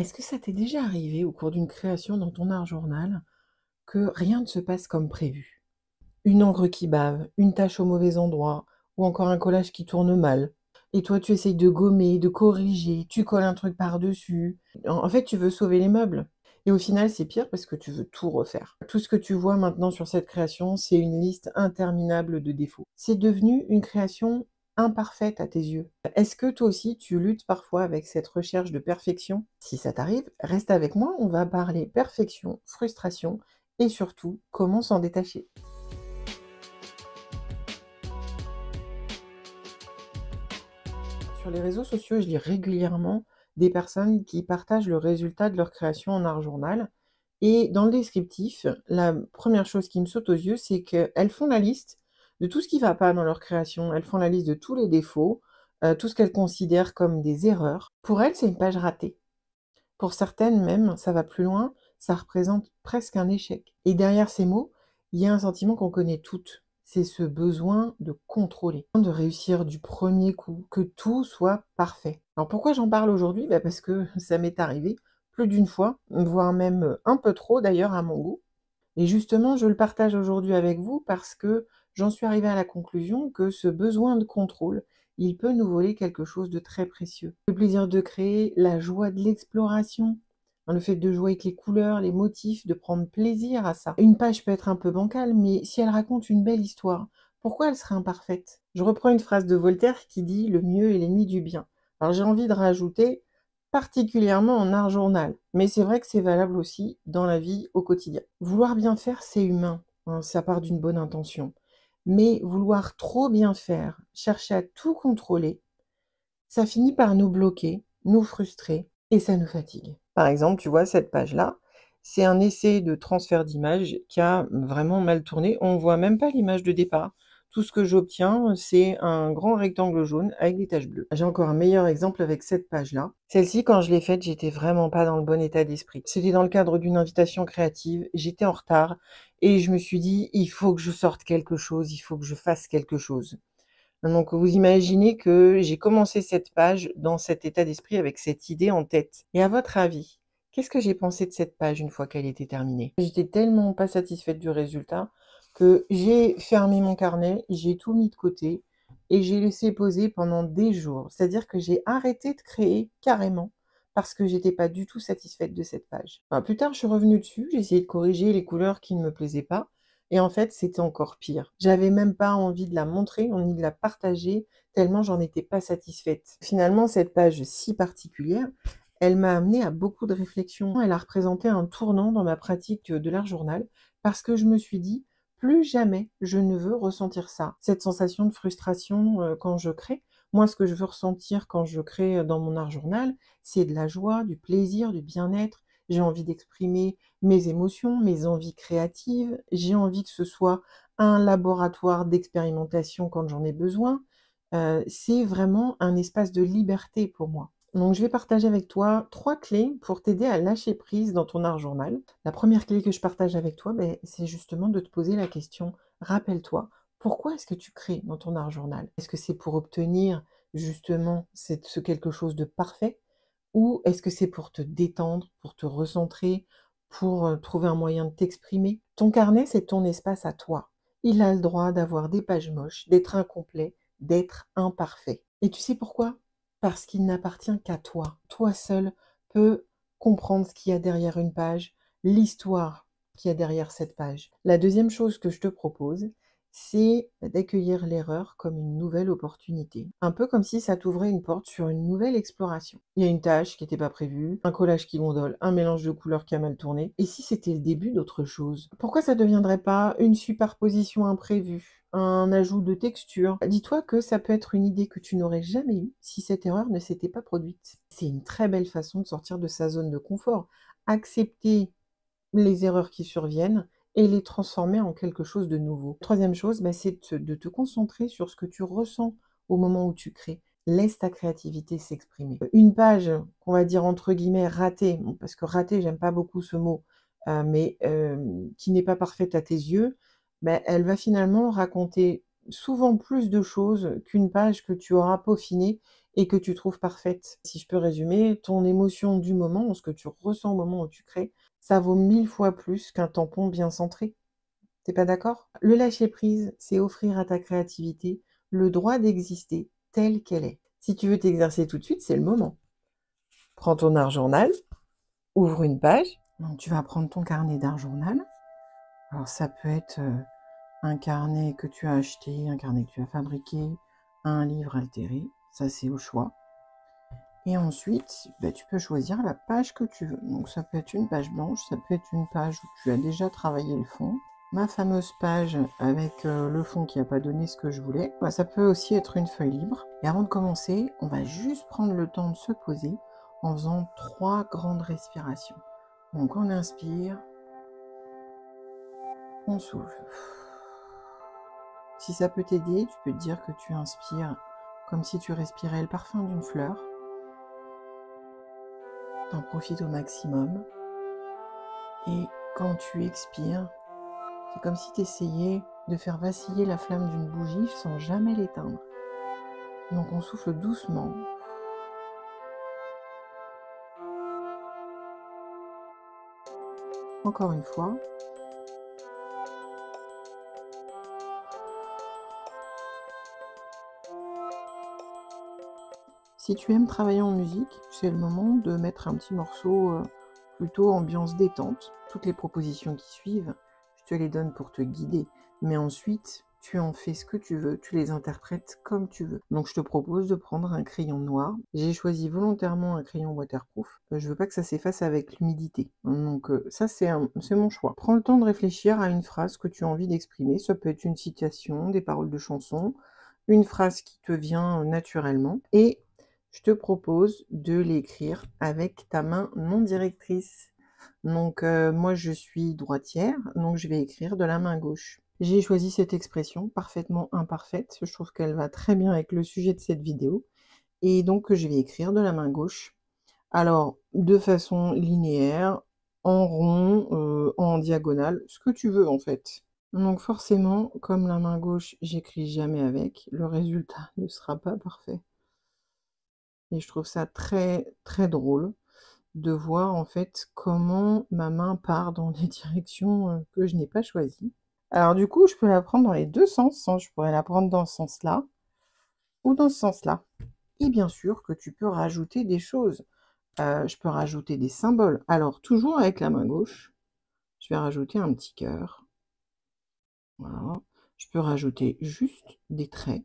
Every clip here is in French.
Est-ce que ça t'est déjà arrivé au cours d'une création dans ton art journal que rien ne se passe comme prévu? Une encre qui bave, une tache au mauvais endroit ou encore un collage qui tourne mal et toi tu essayes de gommer, de corriger, tu colles un truc par-dessus. En fait, tu veux sauver les meubles et au final, c'est pire parce que tu veux tout refaire. Tout ce que tu vois maintenant sur cette création, c'est une liste interminable de défauts. C'est devenu une création imparfaite à tes yeux. Est-ce que toi aussi tu luttes parfois avec cette recherche de perfection? Si ça t'arrive, reste avec moi, on va parler perfection, frustration et surtout comment s'en détacher. Sur les réseaux sociaux, je lis régulièrement des personnes qui partagent le résultat de leur création en art journal. Et dans le descriptif, la première chose qui me saute aux yeux, c'est qu'elles font la liste de tout ce qui ne va pas dans leur création. Elles font la liste de tous les défauts, tout ce qu'elles considèrent comme des erreurs. Pour elles, c'est une page ratée. Pour certaines même, ça va plus loin, ça représente presque un échec. Et derrière ces mots, il y a un sentiment qu'on connaît toutes. C'est ce besoin de contrôler, de réussir du premier coup, que tout soit parfait. Alors pourquoi j'en parle aujourd'hui? Parce que ça m'est arrivé plus d'une fois, voire même un peu trop d'ailleurs à mon goût. Et justement, je le partage aujourd'hui avec vous parce que j'en suis arrivée à la conclusion que ce besoin de contrôle, il peut nous voler quelque chose de très précieux. Le plaisir de créer, la joie de l'exploration, hein, le fait de jouer avec les couleurs, les motifs, de prendre plaisir à ça. Une page peut être un peu bancale, mais si elle raconte une belle histoire, pourquoi elle serait imparfaite? Je reprends une phrase de Voltaire qui dit: «Le mieux est l'ennemi du bien». Alors j'ai envie de rajouter particulièrement en art journal, mais c'est vrai que c'est valable aussi dans la vie au quotidien. Vouloir bien faire, c'est humain, hein, ça part d'une bonne intention. Mais vouloir trop bien faire, chercher à tout contrôler, ça finit par nous bloquer, nous frustrer et ça nous fatigue. Par exemple, tu vois, cette page-là, c'est un essai de transfert d'image qui a vraiment mal tourné. On voit même pas l'image de départ. Tout ce que j'obtiens, c'est un grand rectangle jaune avec des taches bleues. J'ai encore un meilleur exemple avec cette page-là. Celle-ci, quand je l'ai faite, j'étais vraiment pas dans le bon état d'esprit. C'était dans le cadre d'une invitation créative, j'étais en retard et je me suis dit: «Il faut que je sorte quelque chose, il faut que je fasse quelque chose». Donc vous imaginez que j'ai commencé cette page dans cet état d'esprit avec cette idée en tête. Et à votre avis, qu'est-ce que j'ai pensé de cette page une fois qu'elle était terminée? J'étais tellement pas satisfaite du résultat que j'ai fermé mon carnet, j'ai tout mis de côté et j'ai laissé poser pendant des jours. C'est-à-dire que j'ai arrêté de créer carrément parce que j'étais pas du tout satisfaite de cette page. Enfin, plus tard, je suis revenue dessus, j'ai essayé de corriger les couleurs qui ne me plaisaient pas et en fait, c'était encore pire. J'avais même pas envie de la montrer, ni de la partager, tellement j'en étais pas satisfaite. Finalement, cette page si particulière, elle m'a amenée à beaucoup de réflexions. Elle a représenté un tournant dans ma pratique de l'art journal parce que je me suis dit: «Plus jamais je ne veux ressentir ça». Cette sensation de frustration, quand je crée. Moi, ce que je veux ressentir quand je crée, dans mon art journal, c'est de la joie, du plaisir, du bien-être. J'ai envie d'exprimer mes émotions, mes envies créatives. J'ai envie que ce soit un laboratoire d'expérimentation quand j'en ai besoin. C'est vraiment un espace de liberté pour moi. Donc je vais partager avec toi 3 clés pour t'aider à lâcher prise dans ton art journal. La première clé que je partage avec toi, c'est justement de te poser la question: rappelle-toi, pourquoi est-ce que tu crées dans ton art journal? Est-ce que c'est pour obtenir justement ce quelque chose de parfait? Ou est-ce que c'est pour te détendre, pour te recentrer, pour, trouver un moyen de t'exprimer? Ton carnet, c'est ton espace à toi. Il a le droit d'avoir des pages moches, d'être incomplet, d'être imparfait. Et tu sais pourquoi? Parce qu'il n'appartient qu'à toi. Toi seul peux comprendre ce qu'il y a derrière une page, l'histoire qu'il y a derrière cette page. La deuxième chose que je te propose, c'est d'accueillir l'erreur comme une nouvelle opportunité. Un peu comme si ça t'ouvrait une porte sur une nouvelle exploration. Il y a une tâche qui n'était pas prévue, un collage qui gondole, un mélange de couleurs qui a mal tourné. Et si c'était le début d'autre chose? Pourquoi ça ne deviendrait pas une superposition imprévue, un ajout de texture? Dis-toi que ça peut être une idée que tu n'aurais jamais eue si cette erreur ne s'était pas produite. C'est une très belle façon de sortir de sa zone de confort. Accepter les erreurs qui surviennent et les transformer en quelque chose de nouveau. Troisième chose, c'est de te concentrer sur ce que tu ressens au moment où tu crées. Laisse ta créativité s'exprimer. Une page, qu'on va dire entre guillemets ratée, bon, parce que ratée, j'aime pas beaucoup ce mot, mais qui n'est pas parfaite à tes yeux, elle va finalement raconter souvent plus de choses qu'une page que tu auras peaufinée et que tu trouves parfaite. Si je peux résumer, ton émotion du moment, ce que tu ressens au moment où tu crées, ça vaut 1000 fois plus qu'un tampon bien centré. T'es pas d'accord? Le lâcher prise, c'est offrir à ta créativité le droit d'exister telle qu'elle est. Si tu veux t'exercer tout de suite, c'est le moment. Prends ton art journal, ouvre une page. Donc tu vas prendre ton carnet d'art journal. Alors ça peut être un carnet que tu as acheté, un carnet que tu as fabriqué, un livre altéré. Ça c'est au choix. Et ensuite, tu peux choisir la page que tu veux. Donc ça peut être une page blanche, ça peut être une page où tu as déjà travaillé le fond. Ma fameuse page avec le fond qui n'a pas donné ce que je voulais. Ça peut aussi être une feuille libre. Et avant de commencer, on va juste prendre le temps de se poser en faisant 3 grandes respirations. Donc on inspire, on souffle. Si ça peut t'aider, tu peux te dire que tu inspires comme si tu respirais le parfum d'une fleur. T'en profites au maximum. Et quand tu expires, c'est comme si tu essayais de faire vaciller la flamme d'une bougie sans jamais l'éteindre. Donc on souffle doucement. Encore une fois. Si tu aimes travailler en musique, c'est le moment de mettre un petit morceau plutôt ambiance détente. Toutes les propositions qui suivent, je te les donne pour te guider. Mais ensuite, tu en fais ce que tu veux, tu les interprètes comme tu veux. Donc je te propose de prendre un crayon noir. J'ai choisi volontairement un crayon waterproof. Je veux pas que ça s'efface avec l'humidité. Donc ça, c'est mon choix. Prends le temps de réfléchir à une phrase que tu as envie d'exprimer. Ça peut être une citation, des paroles de chanson, une phrase qui te vient naturellement. Et je te propose de l'écrire avec ta main non directrice. Donc moi je suis droitière, donc je vais écrire de la main gauche. J'ai choisi cette expression parfaitement imparfaite, je trouve qu'elle va très bien avec le sujet de cette vidéo. Et donc je vais écrire de la main gauche. Alors de façon linéaire, en rond, en diagonale, ce que tu veux en fait. Donc forcément, comme la main gauche, j'écris jamais avec, le résultat ne sera pas parfait. Et je trouve ça très, très drôle de voir en fait comment ma main part dans des directions que je n'ai pas choisies. Alors du coup, je peux la prendre dans les deux sens. Je pourrais la prendre dans ce sens-là ou dans ce sens-là. Et bien sûr que tu peux rajouter des choses. Je peux rajouter des symboles. Alors toujours avec la main gauche, je vais rajouter un petit cœur. Voilà. Je peux rajouter juste des traits.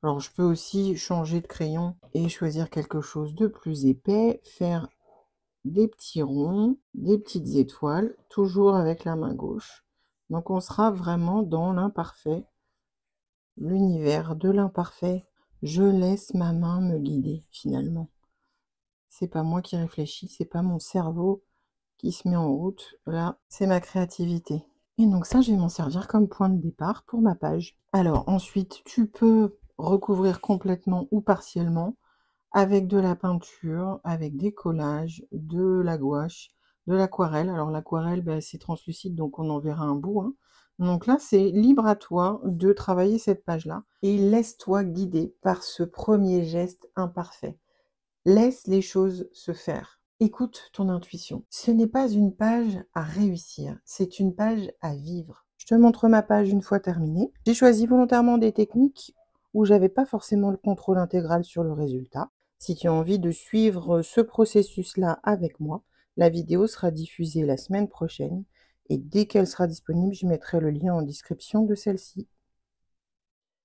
Alors, je peux aussi changer de crayon et choisir quelque chose de plus épais, faire des petits ronds, des petites étoiles, toujours avec la main gauche. Donc, on sera vraiment dans l'imparfait, l'univers de l'imparfait. Je laisse ma main me guider, finalement. C'est pas moi qui réfléchis, c'est pas mon cerveau qui se met en route. Là, c'est ma créativité. Et donc ça, je vais m'en servir comme point de départ pour ma page. Alors, ensuite, tu peux recouvrir complètement ou partiellement avec de la peinture, avec des collages, de la gouache, de l'aquarelle. Alors l'aquarelle, c'est translucide, donc on en verra un bout, hein. Donc là, c'est libre à toi de travailler cette page-là et laisse-toi guider par ce premier geste imparfait. Laisse les choses se faire. Écoute ton intuition. Ce n'est pas une page à réussir, c'est une page à vivre. Je te montre ma page une fois terminée. J'ai choisi volontairement des techniques où j'avais pas forcément le contrôle intégral sur le résultat. Si tu as envie de suivre ce processus-là avec moi, la vidéo sera diffusée la semaine prochaine et dès qu'elle sera disponible, je mettrai le lien en description de celle-ci.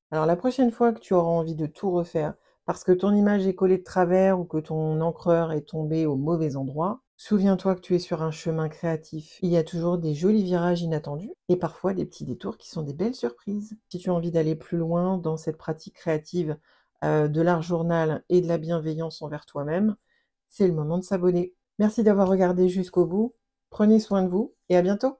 Alors la prochaine fois que tu auras envie de tout refaire, parce que ton image est collée de travers ou que ton encreur est tombé au mauvais endroit, souviens-toi que tu es sur un chemin créatif. Il y a toujours des jolis virages inattendus et parfois des petits détours qui sont des belles surprises. Si tu as envie d'aller plus loin dans cette pratique créative de l'art journal et de la bienveillance envers toi-même, c'est le moment de s'abonner. Merci d'avoir regardé jusqu'au bout. Prenez soin de vous et à bientôt.